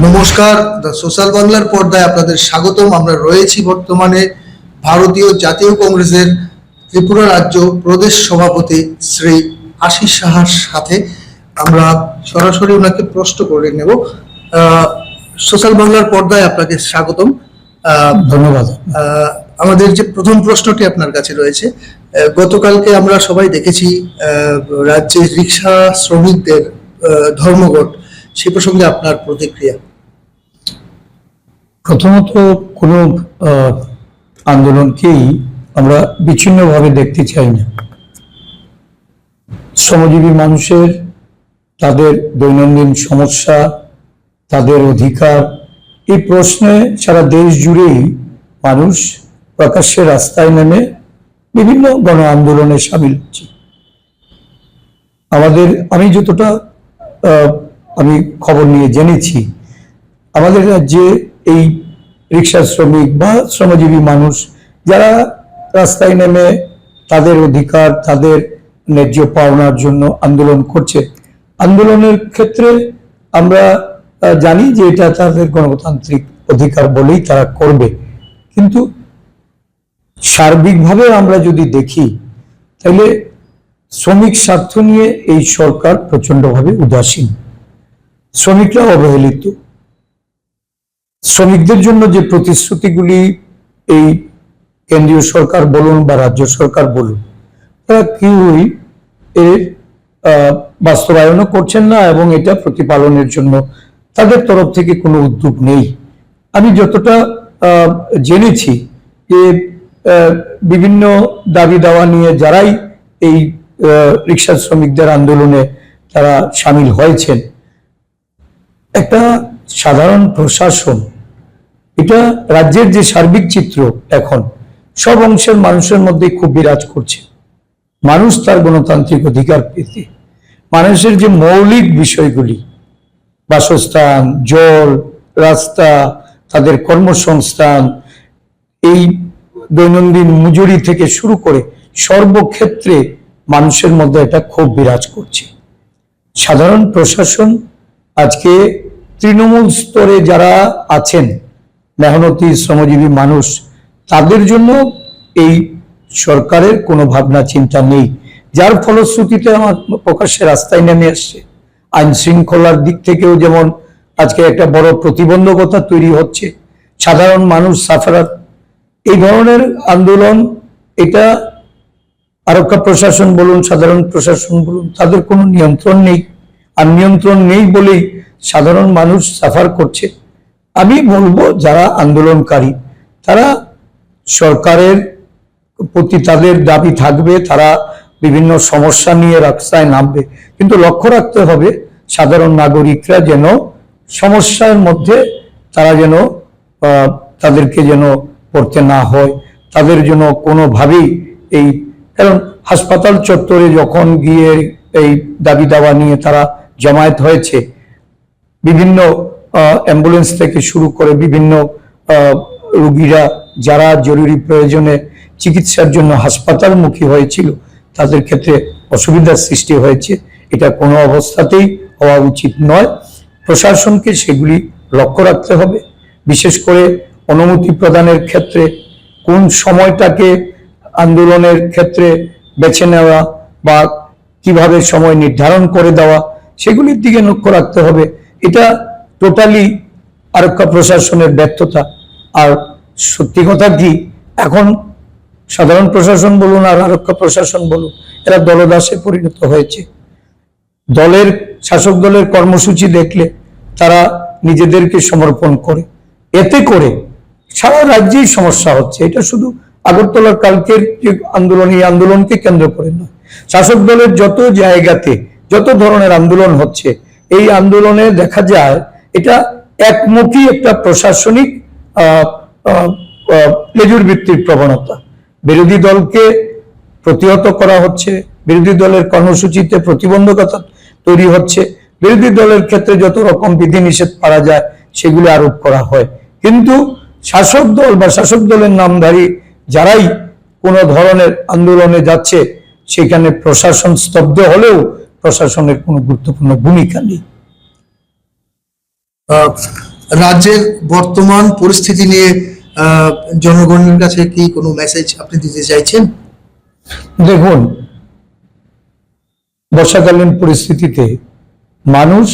নমস্কার, the social বাংলার পর্দায় আপনাদের স্বাগতম। আমরা রয়েছি বর্তমানে ভারতীয় জাতীয় কংগ্রেসের ত্রিপুরা রাজ্য প্রদেশ সভাপতি শ্রী আশিস সাহার সাথে। আমরা সরাসরি ওনাকে প্রশ্ন করে নেব। সোশ্যাল বাংলার পর্দায় আপনাকে স্বাগতম। ধন্যবাদ। আমাদের যে প্রথম প্রশ্নটি আপনার কাছে রয়েছে, গতকালকে আমরা সবাই দেখেছি রাজ্যের রিক্সা শ্রমিকদের ধর্মঘট, সে প্রসঙ্গে আপনার প্রতিক্রিয়া। প্রথমত কোনো আন্দোলনকেই আমরা বিচ্ছিন্নভাবে দেখতে চাই না। শ্রমজীবী মানুষের তাদের দৈনন্দিন সমস্যা, তাদের অধিকার, এই প্রশ্নে সারা দেশ জুড়েই মানুষ প্রকাশ্যে রাস্তায় নেমে বিভিন্ন গণ আন্দোলনে সামিল হচ্ছে। আমি যতটা আমি খবর নিয়ে জেনেছি, আমাদের রাজ্যে এই রিক্সা শ্রমিক বা শ্রমজীবী মানুষ যারা রাস্তায় নেমে তাদের অধিকার, তাদের ন্যায্য পাওনার জন্য আন্দোলন করছে, আন্দোলনের ক্ষেত্রে আমরা জানি যে এটা তাদের গণতান্ত্রিক অধিকার বলেই তারা করবে। কিন্তু সার্বিকভাবে আমরা যদি দেখি, তাহলে শ্রমিক স্বার্থ নিয়ে এই সরকার প্রচন্ডভাবে উদাসীন। শ্রমিকরা অবহেলিত। শ্রমিকদের জন্য যে প্রতিশ্রুতিগুলি এই কেন্দ্রীয় সরকার বলুন বা রাজ্য সরকার বলুন, তারা কেউই এর বাস্তবায়নও করছেন না এবং এটা প্রতিপালনের জন্য তাদের তরফ থেকে কোনো উদ্যোগ নেই। আমি যতটা জেনেছি যে বিভিন্ন দাবি দাওয়া নিয়ে যারাই এই রিক্সা শ্রমিকদের আন্দোলনে তারা সামিল হয়েছেন, একটা সাধারণ প্রশাসন, এটা রাজ্যের যে সার্বিক চিত্র এখন সব অংশের মানুষের মধ্যে খুব বিরাজ করছে। মানুষ তার গণতান্ত্রিক অধিকার পেতে, মানুষের যে মৌলিক বিষয়গুলি, বাসস্থান, জল, রাস্তা, তাদের কর্মসংস্থান, এই দৈনন্দিন মজুরি থেকে শুরু করে সর্বক্ষেত্রে মানুষের মধ্যে এটা খুব বিরাজ করছে। সাধারণ প্রশাসন আজকে তৃণমূল স্তরে যারা আছেন, মেহনতি শ্রমজীবী মানুষ, তাদের জন্য এই সরকারের কোনো ভাবনা চিন্তা নেই, যার ফলশ্রুতিতে আমার প্রকাশ্যে রাস্তায় নেমে আসছে। আইন শৃঙ্খলার দিক থেকেও যেমন আজকে একটা বড় প্রতিবন্ধকতা তৈরি হচ্ছে, সাধারণ মানুষ সাফারার। এই ধরনের আন্দোলন, এটা আরক্ষা প্রশাসন বলুন, সাধারণ প্রশাসন বলুন, তাদের কোনো নিয়ন্ত্রণ নেই। আর নিয়ন্ত্রণ নেই বলেই সাধারণ মানুষ সাফার করছে। আমি বলবো, যারা আন্দোলনকারী তারা সরকারের প্রতি তাদের দাবি থাকবে, তারা বিভিন্ন সমস্যা নিয়ে রাস্তায় নামবে, কিন্তু লক্ষ্য রাখতে হবে সাধারণ নাগরিকরা যেন সমস্যার মধ্যে তারা যেন তাদেরকে যেন পড়তে না হয়, তাদের জন্য কোনোভাবেই এই, কারণ হাসপাতাল চত্বরে যখন গিয়ে এই দাবি দাওয়া নিয়ে তারা জমায়েত হয়েছে, বিভিন্ন অ্যাম্বুলেন্স থেকে শুরু করে বিভিন্ন রোগীরা যারা জরুরি প্রয়োজনে চিকিৎসার জন্য হাসপাতালমুখী হয়েছিল, তাদের ক্ষেত্রে অসুবিধার সৃষ্টি হয়েছে। এটা কোনো অবস্থাতেই হওয়া উচিত নয়। প্রশাসনকে সেগুলি লক্ষ্য রাখতে হবে। বিশেষ করে অনুমতি প্রদানের ক্ষেত্রে কোন সময়টাকে আন্দোলনের ক্ষেত্রে বেছে নেওয়া বা কিভাবে সময় নির্ধারণ করে দেওয়া, সেগুলির দিকে লক্ষ্য রাখতে হবে। এটা টোটালি আরক্ষা প্রশাসনের ব্যর্থতা। আর সত্যি কথা কি, এখন সাধারণ প্রশাসন বলুন আর আরক্ষা প্রশাসন বলুন, এরা দলদাসে পরিণত হয়েছে। শাসক দলের কর্মসূচি দেখলে তারা নিজেদেরকে সমর্পণ করে, এতে করে সারা রাজ্যেই সমস্যা হচ্ছে। এটা শুধু আগরতলার কালকের যে আন্দোলন, এই আন্দোলনকে কেন্দ্র করে নয়, শাসক দলের যত জায়গাতে যত ধরনের আন্দোলন হচ্ছে, এই আন্দোলনে দেখা যায় এটা একমুখী একটা প্রশাসনিক লেজুর ভিত্তির প্রবণতা। বিরোধী দলকে প্রতিহত করা হচ্ছে, বিরোধী দলের কর্মসূচিতে প্রতিবন্ধকতা তৈরি হচ্ছে, বিরোধী দলের ক্ষেত্রে যত রকম বিধিনিষেধ করা যায় সেগুলি আরোপ করা হয়। কিন্তু শাসক দল বা শাসক দলের নামধারী যারাই কোনো ধরনের আন্দোলনে যাচ্ছে, সেখানে প্রশাসন স্তব্ধ হলেও প্রশাসনের কোনো গুরুত্বপূর্ণ ভূমিকা নেই। রাজ্যের বর্তমান পরিস্থিতি নিয়ে জনগণের কাছে কি কোনো মেসেজ আপনি দিতে চাইছেন? দেখুন, বর্ষাকালীন পরিস্থিতিতে মানুষ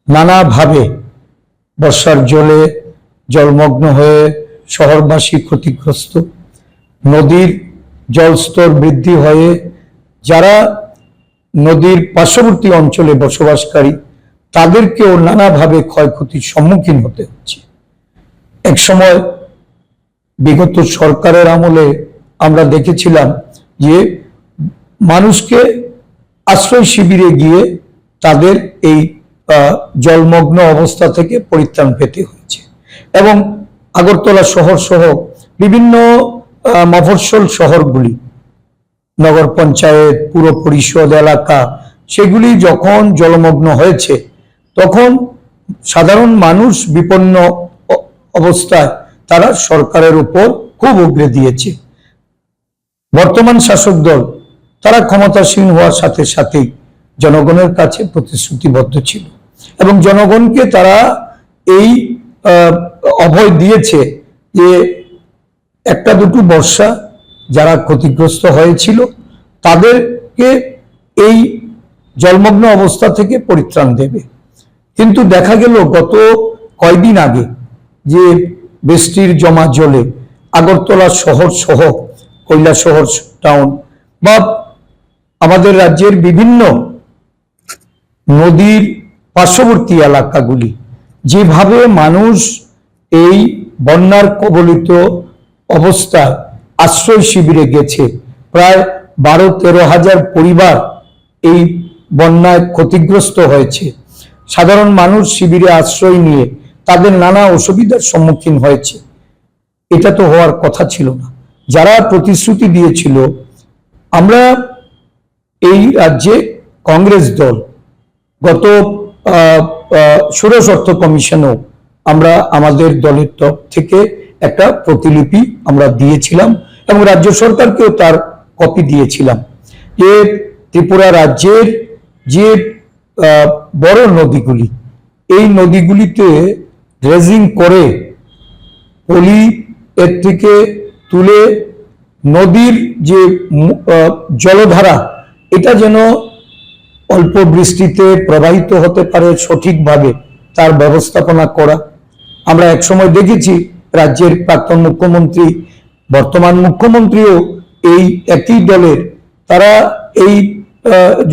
নানাভাবে বর্ষার জলে জলমগ্ন হয়ে শহরবাসী ক্ষতিগ্রস্ত, নদীর জলস্তর বৃদ্ধি হয়ে যারা নদীর পার্শ্ববর্তী অঞ্চলে বসবাসকারী তাদেরকেও নানাভাবে ক্ষয়ক্ষতির সম্মুখীন হতে হচ্ছে। একসময় বিগত সরকারের আমলে আমরা দেখেছিলাম যে মানুষকে আশ্রয় শিবিরে গিয়ে তাদের এই জলমগ্ন অবস্থা থেকে পরিত্রাণ পেতে হয়েছে, এবং আগরতলা শহর সহ বিভিন্ন মফস্বল শহরগুলি, নগর পঞ্চায়েত, পুর পরিষদ এলাকা, সেগুলি যখন জলমগ্ন হয়েছে তখন সাধারণ মানুষ বিপন্ন অবস্থায় তারা সরকারের উপর খুব উগরে দিয়েছে। বর্তমান শাসক দল তারা ক্ষমতাসীন হওয়ার সাথে সাথেই জনগণের কাছে প্রতিশ্রুতিবদ্ধ ছিল এবং জনগণকে তারা এই অভয় দিয়েছে যে একটা দুটো বর্ষা যারা ক্ষতিগ্রস্ত হয়েছিল তাদেরকে এই জলমগ্ন অবস্থা থেকে পরিত্রাণ দেবে। কিন্তু দেখা গেল গত কয়েকদিন আগে যে বৃষ্টির জমা জলে আগরতলা শহর সহ কৈলাসহর টাউন বা আমাদের রাজ্যের বিভিন্ন নদীর পার্শ্ববর্তী এলাকাগুলি যেভাবে মানুষ এই বন্যার কবলিত অবস্থায় আশ্রয় শিবিরে গেছে, প্রায় 12-13 হাজার পরিবার এই বন্যায় ক্ষতিগ্রস্ত হয়েছে। সাধারণ মানুষ শিবিরে আশ্রয় নিয়ে তাদের নানা অসুবিধার সম্মুখীন হয়েছে। এটা তো হওয়ার কথা ছিল না। যারা প্রতিশ্রুতি দিয়েছিল, আমরা এই রাজ্যে কংগ্রেস দল গত ষোড়শ অর্থ কমিশনেও আমরা আমাদের দলের তরফ থেকে একটা প্রতিলিপি আমরা দিয়েছিলাম এবং রাজ্য সরকারকেও তার কপি দিয়েছিলাম যে ত্রিপুরা রাজ্যের যে বড় নদীগুলি, এই নদীগুলিতে ড্রেজিং করে পলি এর থেকে তুলে নদীর যে জলধারা এটা যেন অল্প বৃষ্টিতে প্রবাহিত হতে পারে সঠিকভাবে তার ব্যবস্থাপনা করা। আমরা একসময় দেখেছি রাজ্যের প্রাক্তন মুখ্যমন্ত্রী, বর্তমান মুখ্যমন্ত্রীও এই একই দলের, তারা এই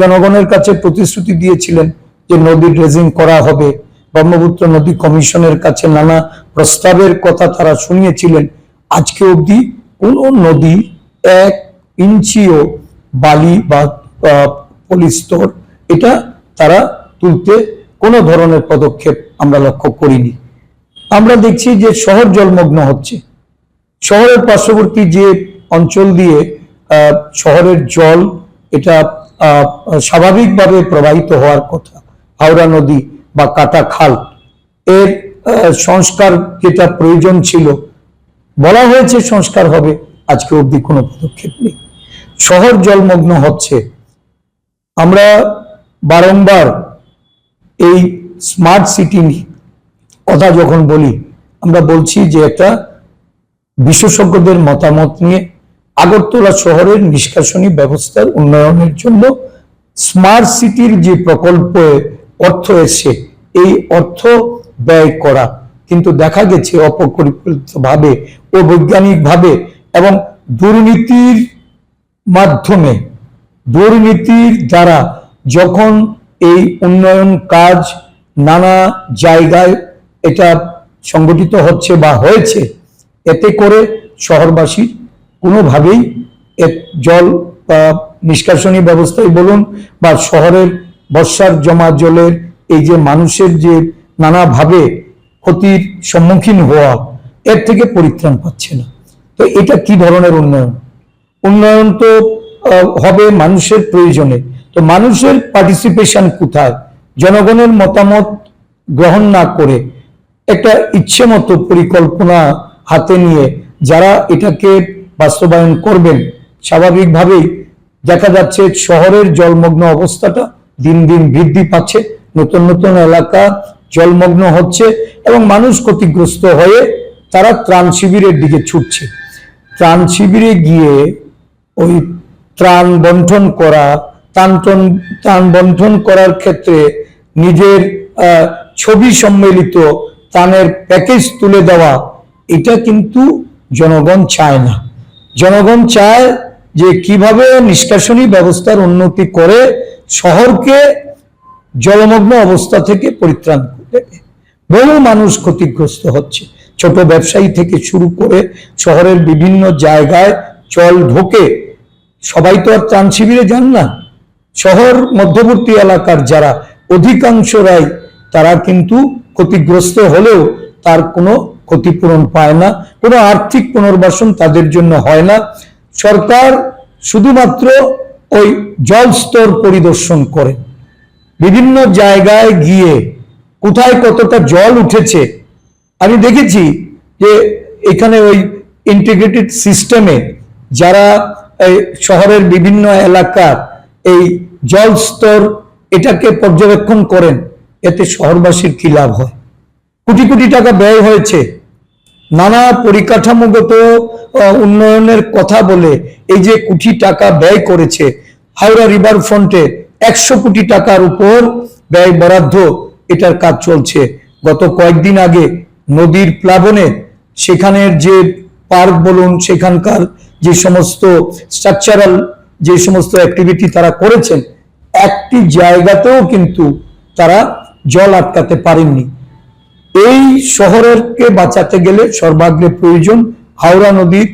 জনগণের কাছে প্রতিশ্রুতি দিয়েছিলেন যে নদী ড্রেজিং করা হবে। ব্রহ্মপুত্র নদী কমিশনের কাছে নানা প্রস্তাবের কথা তারা শুনিয়েছিলেন। আজকে অবধি কোন নদী 1 ইঞ্চিও বালি বা পলিস্তর এটা তারা তুলতে কোনো ধরনের পদক্ষেপ আমরা লক্ষ্য করিনি। আমরা দেখছি যে শহর জলমগ্ন হচ্ছে। শহরের পার্শ্ববর্তী যে অঞ্চল দিয়ে শহরের জল এটা স্বাভাবিকভাবে প্রবাহিত হওয়ার কথা, হাওড়া নদী বা কাটা খাল, এর সংস্কার যেটা প্রয়োজন ছিল, বলা হয়েছে সংস্কার হবে, আজকে অবধি কোনো পদক্ষেপ নেই। শহর জলমগ্ন হচ্ছে। আমরা বারংবার এই স্মার্ট সিটি কথা যখন বলি, আমরা বলছি যে একটা বিশেষজ্ঞদের মতামত নিয়ে আগরতলা শহরের নিষ্কাশনী ব্যবস্থার উন্নয়নের জন্য স্মার্ট সিটির যে প্রকল্পে অর্থ এসে এই অর্থ ব্যয় করা, কিন্তু দেখা গেছে অপরিকল্পিতভাবে ও বৈজ্ঞানিকভাবে এবং দুর্নীতির মাধ্যমে, দুর্নীতির দ্বারা যখন এই উন্নয়ন কাজ নানা জায়গায় এটা সংগঠিত হচ্ছে বা হয়েছে, এতে করে শহরবাসী কোনোভাবেই জল নিষ্কাশনী ব্যবস্থায় বলুন বা শহরের বর্ষার জমা জলের এই যে মানুষের যে নানাভাবে ক্ষতির সম্মুখীন হওয়া, এর থেকে পরিত্রাণ পাচ্ছে না। তো এটা কি ধরনের উন্নয়ন? উন্নয়ন তো হবে মানুষের প্রয়োজনে, তো মানুষের পার্টিসিপেশন কোথায়? জনগণের মতামত গ্রহণ না করে একটা ইচ্ছে মতো পরিকল্পনা হাতে নিয়ে যারা এটাকে বাস্তবায়ন করবেন, স্বাভাবিকভাবেই দেখা যাচ্ছে শহরের জলমগ্ন অবস্থাটা দিন দিন বৃদ্ধি পাচ্ছে, নতুন নতুন এলাকা জলমগ্ন হচ্ছে এবং মানুষ ক্ষতিগ্রস্ত হয়ে তারা ত্রাণ শিবিরের দিকে ছুটছে। ত্রাণ শিবিরে গিয়ে ওই ত্রাণ বন্টন করা, ত্রাণ বন্টন করার ক্ষেত্রে নিজের ছবি সম্মিলিত ত্রাণের প্যাকেজ তুলে দেওয়া, এটা কিন্তু জনগণ চায় না। জনগণ চায় যে কিভাবে নিষ্কাশনী ব্যবস্থার উন্নতি করে শহরকে জলমগ্ন অবস্থা থেকে পরিত্রাণ করবে। বহু মানুষ ক্ষতিগ্রস্ত হচ্ছে, ছোট ব্যবসায়ী থেকে শুরু করে শহরের বিভিন্ন জায়গায় জল ঢোকে। সবাই তো আর ত্রাণ শিবিরে যান না। শহর মধ্যবর্তী এলাকার যারা অধিকাংশরাই তারা কিন্তু ক্ষতিগ্রস্ত হলেও তার কোনো ক্ষতিপূরণ পায় না, কোনো আর্থিক পুনর্বাসন তাদের জন্য হয় না। সরকার শুধুমাত্র ওই জল স্তর পরিদর্শন করে, বিভিন্ন জায়গায় গিয়ে কোথায় কতটা জল উঠেছে। আমি দেখেছি যে এখানে ওই ইন্টিগ্রেটেড সিস্টেমে যারা শহরের বিভিন্ন এলাকার এই জল স্তর এটাকে পর্যবেক্ষণ করেন, এতে শহরবাসীর কি লাভ হয়? কোটি কোটি টাকা ব্যয় হয়েছে, নানা পরিকাঠামোগত উন্নয়নের কথা বলে এই যে কোটি টাকা ব্যয় করেছে। হাওড়া রিভার ফ্রন্টে 100 কোটি টাকার উপর ব্যয় বরাদ্দ, এটার কাজ চলছে। গত কয়েকদিন আগে নদীর প্লাবনে সেখানের যে পার্ক বলুন, সেখানকার যে সমস্ত স্ট্রাকচারাল যে সমস্ত অ্যাক্টিভিটি তারা করেছেন, একটি জায়গাতেও কিন্তু তারা জল আটকাতে পারেননি। এই শহরকে বাঁচাতে গেলে সর্বাগ্রে প্রয়োজন হাওড়া নদীর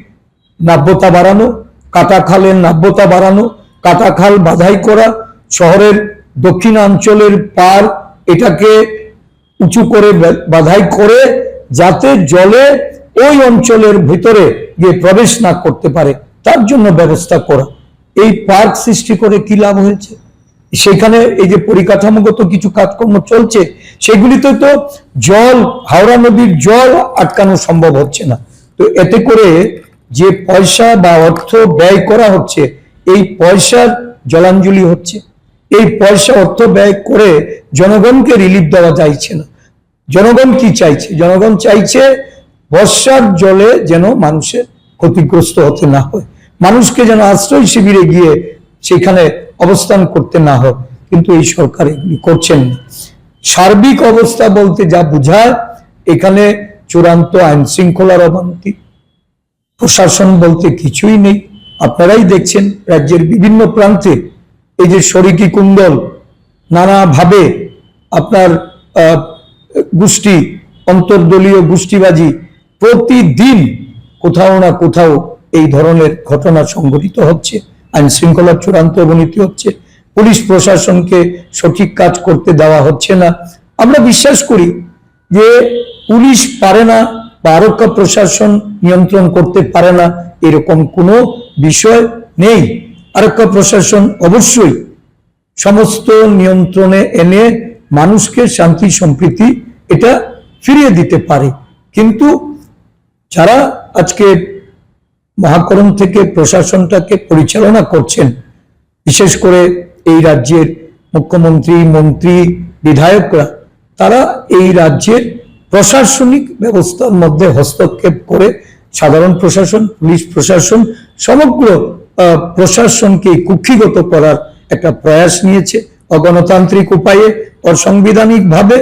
নাব্যতা বাড়ানো, কাটাখালের নাব্যতা বাড়ানো, কাটাখাল বাধাই করা, শহরের দক্ষিণাঞ্চলের পার এটাকে উঁচু করে বাধাই করে যাতে জলে ওই অঞ্চলের ভিতরে গিয়ে প্রবেশ না করতে পারে, তার জন্য ব্যবস্থা করা। এই পার্ক সৃষ্টি করে কি লাভ হয়েছে? সেখানে এই যে পরিকাঠামোগত কিছু কাজকর্ম চলছে, সেগুলিতে তো জল, হাওড়া নদীর জল আটকানো সম্ভব হচ্ছে না। তো এতে করে যে পয়সা বা অর্থ ব্যয় করা হচ্ছে, এই পয়সার জলাঞ্জলি হচ্ছে। এই পয়সা অর্থ ব্যয় করে জনগণকে রিলিফ দেওয়া যাচ্ছে না। জনগণ কি চাইছে? জনগণ চাইছে বর্ষার জলে যেন মানুষের ক্ষতিগ্রস্ত হতে না হয়, মানুষকে যেন আশ্রয় শিবিরে গিয়ে সেখানে অবস্থান করতে না হয়। কিন্তু এই সরকার এগুলি করছেন না। সার্বিক অবস্থা বলতে যা বোঝায়, এখানে চূড়ান্ত আইন শৃঙ্খলার অবনতি, প্রশাসন বলতে কিছুই নেই। আপনারাই দেখছেন রাজ্যের বিভিন্ন প্রান্তে এই যে শরিকি কুণ্ডল, নানাভাবে আপনার গোষ্ঠী, অন্তর্দলীয় গোষ্ঠীবাজি, প্রতিদিন কোথাও না কোথাও এই ধরনের ঘটনা সংঘটিত হচ্ছে। আইন শৃঙ্খলার চূড়ান্ত অবনতি হচ্ছে, পুলিশ প্রশাসনকে সঠিক কাজ করতে দেওয়া হচ্ছে না। আমরা বিশ্বাস করি যে পুলিশ পারে না বা আরক্ষা প্রশাসন নিয়ন্ত্রণ করতে পারে না, এরকম কোনো বিষয় নেই। আরক্ষা প্রশাসন অবশ্যই সমস্ত নিয়ন্ত্রণে এনে মানুষকে শান্তি সম্প্রীতি এটা ফিরিয়ে দিতে পারে। কিন্তু যারা আজকে মহাকরণ থেকে প্রশাসনটাকে পরিচালনা করছেন, বিশেষ করে এই রাজ্যের মুখ্যমন্ত্রী, মন্ত্রী, বিধায়করা, তারা এই রাজ্যের প্রশাসনিক ব্যবস্থার মধ্যে হস্তক্ষেপ করে সাধারণ প্রশাসন, পুলিশ প্রশাসন, সমগ্র প্রশাসনকে কুক্ষিগত করার একটা প্রয়াস নিয়েছে। অগণতান্ত্রিক উপায়ে, অসাংবিধানিক ভাবে,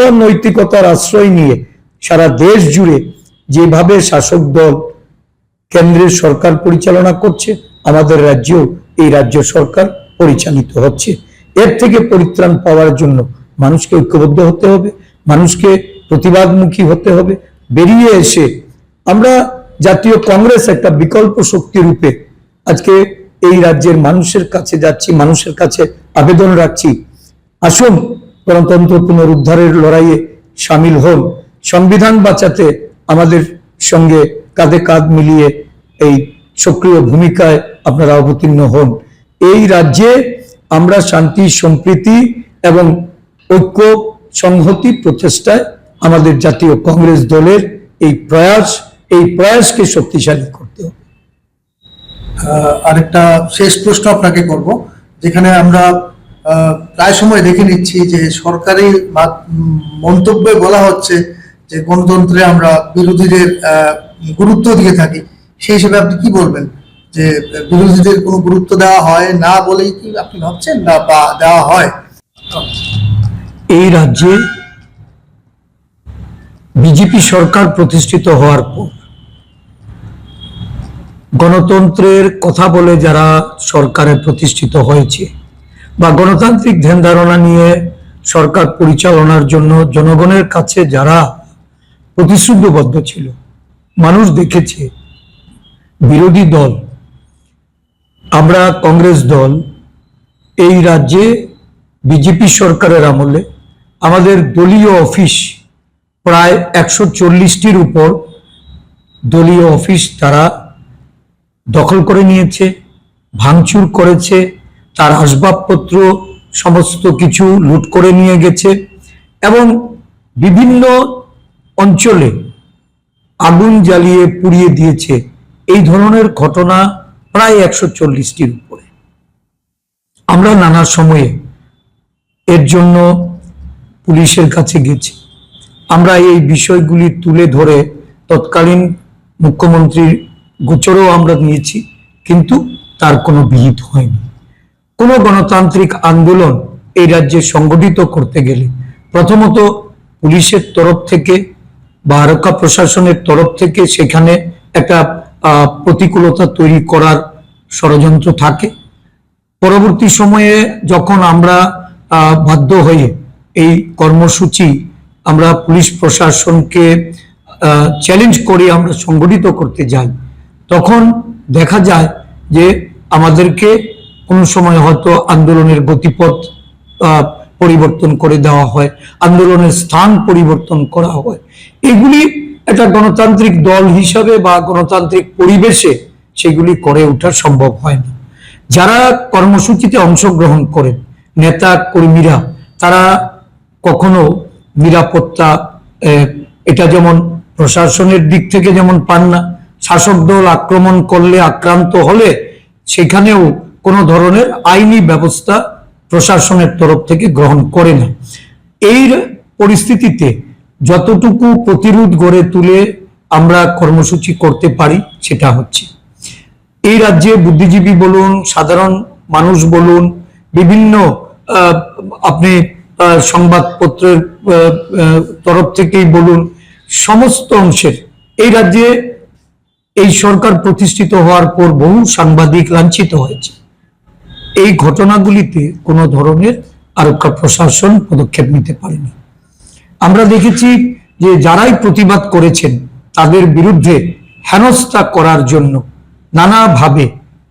অনৈতিকতার আশ্রয় নিয়ে সারা দেশ জুড়ে যেভাবে শাসক দল, কেন্দ্রের সরকার পরিচালনা করছে, আমাদের রাজ্যেও এই রাজ্য সরকার পরিচালিত হচ্ছে। এর থেকে পরিত্রাণ পাওয়ার জন্য মানুষকে ঐক্যবদ্ধ হতে হবে, মানুষকে প্রতিবাদমুখী হতে হবে। বেরিয়ে এসে আমরা জাতীয় কংগ্রেস একটা বিকল্প শক্তি রূপে আজকে এই রাজ্যের মানুষের কাছে যাচ্ছি, মানুষের কাছে আবেদন রাখছি, আসুন গণতন্ত্র পুনরুদ্ধারের লড়াইয়ে সামিল হন, সংবিধান বাঁচাতে আমাদের সঙ্গে কাঁধে কাঁধ মিলিয়ে এই সক্রিয় ভূমিকায় আপনারা অবতীর্ণ হন। এই রাজ্যে আমরা শান্তি, সম্প্রীতি এবং ঐক্য সংহতি প্রচেষ্টায় আমাদের জাতীয় কংগ্রেস দলের এই প্রয়াসকে শক্তিশালী করতে হবে। আরেকটা শেষ প্রশ্ন আপনাকে করব, যেখানে আমরা প্রায় সময় দেখে নিচ্ছি যে সরকারি মন্তব্যে বলা হচ্ছে যে গণতন্ত্রে আমরা বিরোধীদের গুরুত্ব দিয়ে থাকি, সেই হিসেবে আপনি কি বলবেন যে বিরোধীদের কোনো গুরুত্ব দেওয়া হয় না বলেই কি আপনি ভাবছেন, না বা দেওয়া হয়? এই রাজ্যে বিজেপি সরকার প্রতিষ্ঠিত হওয়ার পর গণতন্ত্রের কথা বলে যারা সরকারে প্রতিষ্ঠিত হয়েছে বা গণতান্ত্রিক ধ্যান ধারণা নিয়ে সরকার পরিচালনার জন্য জনগণের কাছে যারা প্রতিশ্রুতিবদ্ধ ছিল, মানুষ দেখেছে বিরোধী দল, আমরা কংগ্রেস দল এই রাজ্যে বিজেপি সরকারের আমলে আমাদের দলীয় অফিস প্রায় 140টির উপর দলীয় অফিস তারা দখল করে নিয়েছে, ভাঙচুর করেছে, তার আসবাবপত্র সমস্ত কিছু লুট করে নিয়ে গেছে এবং বিভিন্ন অঞ্চলে আগুন জ্বালিয়ে পুড়িয়ে দিয়েছে। এই ধরনের ঘটনা প্রায় 140টির উপরে। আমরা নানা সময়ে এর জন্য পুলিশের কাছে গেছি, আমরা এই বিষয়গুলি তুলে ধরে তৎকালীন মুখ্যমন্ত্রীর গোচরও আমরা নিয়েছি, কিন্তু তার কোনো বিহিত হয়নি। কোনো গণতান্ত্রিক আন্দোলন এই রাজ্যে সংগঠিত করতে গেলে প্রথমত পুলিশের তরফ থেকে বা আরক্ষা প্রশাসনের তরফ থেকে সেখানে একটা প্রতিকূলতা তৈরি করার ষড়যন্ত্র থাকে। পরবর্তী সময়ে যখন আমরা বাধ্য হয়ে এই কর্মসূচি আমরা পুলিশ প্রশাসনকে চ্যালেঞ্জ করে আমরা সংগঠিত করতে যাই, তখন দেখা যায় যে আমাদেরকে কোনো সময় হয়তো আন্দোলনের গতিপথ পরিবর্তন করে দেওয়া হয়, আন্দোলনের স্থান পরিবর্তন করা হয়। এগুলি একটা গণতান্ত্রিক দল হিসাবে বা গণতান্ত্রিক পরিবেশে সেগুলি করে ওঠা সম্ভব হয় না। যারা কর্মসূচিতে অংশগ্রহণ করেন নেতা কর্মীরা, তারা কখনো নিরাপত্তা এটা যেমন প্রশাসনের দিক থেকে যেমন পান না, শাসক দল আক্রমণ করলে, আক্রান্ত হলে সেখানেও কোনো ধরনের আইনি ব্যবস্থা প্রশাসনের তরফ থেকে গ্রহণ করে না। এই পরিস্থিতিতে যতটুকু প্রতিরোধ গড়ে তুলে আমরা কর্মসূচি করতে পারি সেটা হচ্ছে এই রাজ্যে বুদ্ধিজীবী বলুন, সাধারণ মানুষ বলুন, বিভিন্ন আপনি সংবাদপত্রের তরফ থেকেই বলুন, সমস্ত অংশের এই রাজ্যে এই সরকার প্রতিষ্ঠিত হওয়ার পর বহু সাংবাদিক লাঞ্ছিত হয়েছে। এই ঘটনাগুলিতে কোনো ধরনের আরক্ষা প্রশাসন পদক্ষেপ নিতে পারেনি। আমরা দেখেছি যে যারাই প্রতিবাদ করেছেন তাদের বিরুদ্ধে হেনস্থা করার জন্য নানাভাবে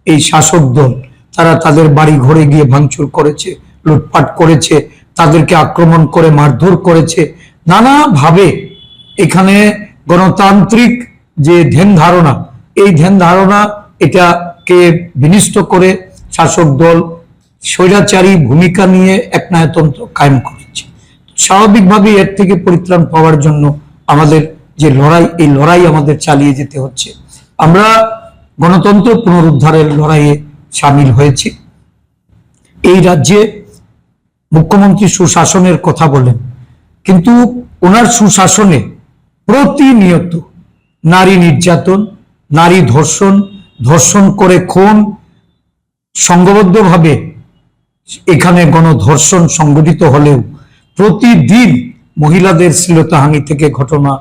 এই শাসক দল তারা তাদের বাড়ি ঘরে গিয়ে ভাঙচুর করেছে, লুটপাট করেছে, তাদেরকে আক্রমণ করে মারধর করেছে। নানাভাবে এখানে গণতান্ত্রিক যে ধ্যান ধারণা, এই ধ্যান ধারণা এটাকে বিনষ্ট করে শাসক দল স্বৈরাচারী ভূমিকা নিয়ে একনায়কতন্ত্র কায়েম করেছে। স্বাভাবিকভাবে এর থেকে পরিত্রাণ পাওয়ার জন্য আমাদের যে লড়াই, এই লড়াই আমাদের চালিয়ে যেতে হচ্ছে। আমরা গণতন্ত্র পুনরুদ্ধারের লড়াইয়ে সামিল হয়েছি। এই রাজ্যে মুখ্যমন্ত্রী সুশাসনের কথা বলেন, কিন্তু ওনার সুশাসনে প্রতিনিয়ত নারী নির্যাতন, নারী ধর্ষণ, ধর্ষণ করে খুন, সংঘবদ্ধভাবে এখানে গণধর্ষণ সংগঠিত হলেও প্রতিদিন মহিলাদের শ্লীলতাহানি থেকে ঘটনা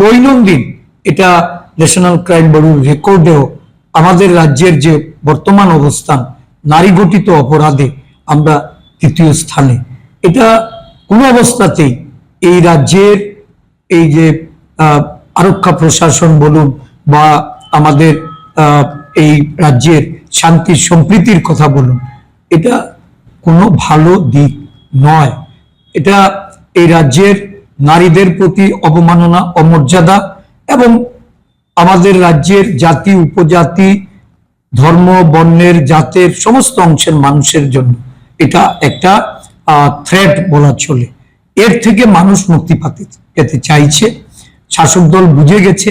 দৈনন্দিন, এটা ন্যাশনাল ক্রাইম ব্যুরোর রেকর্ডেও আমাদের রাজ্যের যে বর্তমান অবস্থান, নারী ঘটিত অপরাধে আমরা তৃতীয় স্থানে। এটা কোনো অবস্থাতেই এই রাজ্যের এই যে আরক্ষা প্রশাসন বলুন বা আমাদের এই রাজ্যের শান্তি সম্প্রীতির কথা বলুন, এটা কোনো ভালো দিক নয়। এটা এই রাজ্যের নারীদের প্রতি অবমাননা, অমর্যাদা এবং আমাদের রাজ্যের জাতি, উপজাতি, ধর্ম, বর্ণের, জাতের সমস্ত অংশের মানুষের জন্য এটা একটা থ্রেট বলা চলে। এর থেকে মানুষ মুক্তি পেতে চাইছে। শাসক দল বুঝে গেছে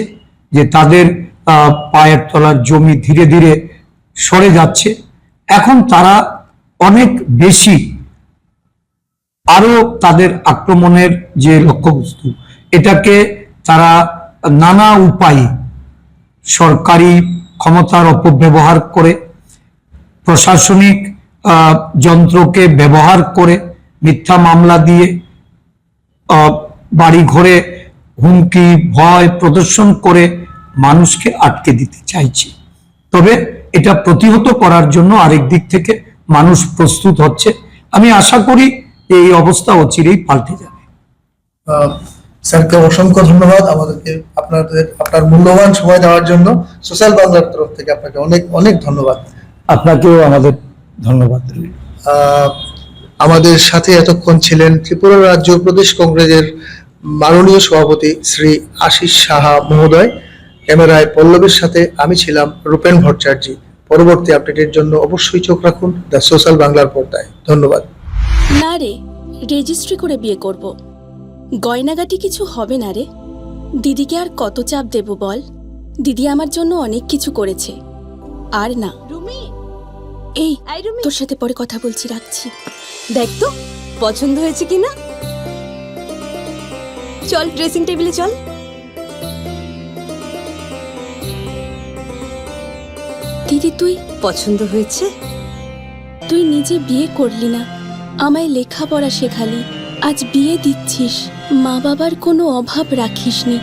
যে তাদের পায়ের তলার জমি ধীরে ধীরে সরে যাচ্ছে। এখন তারা অনেক বেশি আরো তাদের আক্রমণের যে লক্ষ্যবস্তু, এটাকে তারা নানা উপায়ে সরকারি ক্ষমতার অপব্যবহার করে, প্রশাসনিক যন্ত্রকে ব্যবহার করে, মিথ্যা মামলা দিয়ে, বাড়ি ঘরে হুমকি ভয় প্রদর্শন করে মানুষকে আটকে দিতে চাইছে। তবে এটা প্রতিহত করার জন্য আরেক দিক থেকে মানুষ প্রস্তুত হচ্ছে। আমি আশা করি এই অবস্থা অচিরেই পাল্টে যাবে। স্যারকে অসংখ্য ধন্যবাদ আপনার মূল্যবান সময় দেওয়ার জন্য। সোশ্যাল বাংলার তরফ থেকে আপনাকে অনেক অনেক ধন্যবাদ। আপনাকেও আমাদের ধন্যবাদ। আমাদের সাথে এতক্ষণ ছিলেন ত্রিপুরা রাজ্য প্রদেশ কংগ্রেসের মাননীয় সভাপতি শ্রী আশিস সাহা মহোদয়। ক্যামেরায় পল্লবের সাথে আমি ছিলাম রূপেন ভট্টাচার্য। পরবর্তী আপডেটের জন্য অবশ্যই চোখ রাখুন দ্য সোশ্যাল বাংলার পর্দায়। ধন্যবাদ। না রে, রেজিস্ট্রি করে বিয়ে করব। গয়নাগাটি কিছু হবে না রে। দিদিকে আর কত চাপ দেব বল? দিদি আমার জন্য অনেক কিছু করেছে। আর না। রুমি, এই রুমি, তোর সাথে পরে কথা বলছি, রাখছি। দেখ তো পছন্দ হয়েছে কিনা। চল ড্রেসিং টেবিলে চল। দিদি তুই পছন্দ হয়েছে? তুই নিজে বিয়ে করলি না, আমায় লেখাপড়া শেখালি, আজ বিয়ে দিচ্ছিস, মা বাবার কোনো অভাব রাখিসনি,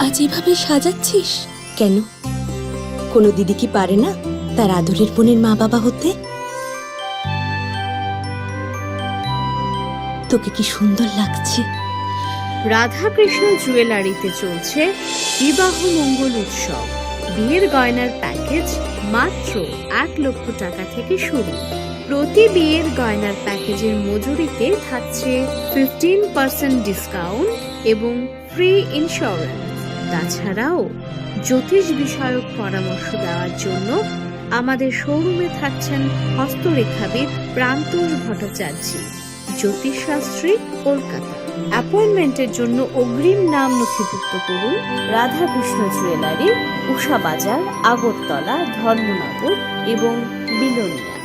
আজ এভাবে সাজাচ্ছিস কেন? কোনো দিদি কি পারে না তার আদরের বোনের মা বাবা হতে? তোকে কি সুন্দর লাগছে। রাধাকৃষ্ণ জুয়েলারিতে চলছে বিবাহ মঙ্গল উৎসব। বিয়ের গয়নার প্যাকেজ মাত্র 1 লক্ষ টাকা থেকে শুরু। প্রতি বিয়ের গয়নার প্যাকেজের মজুরিতে থাকছে 15% ডিসকাউন্ট এবং ফ্রি ইন্স্যুরেন্স। তাছাড়াও জ্যোতিষ বিষয়ক পরামর্শ দেওয়ার জন্য আমাদের শোরুমে থাকছেন হস্তরেখাবিদ প্রান্তোষ ভট্টাচার্য, জ্যোতিষশাস্ত্রী, কলকাতা। অ্যাপয়েন্টমেন্টের জন্য অগ্রিম নাম নথিভুক্ত করুন রাধাকৃষ্ণ জুয়েলারি, উষা বাজার, আগরতলা, ধর্মনগর এবং বিলোনিয়া।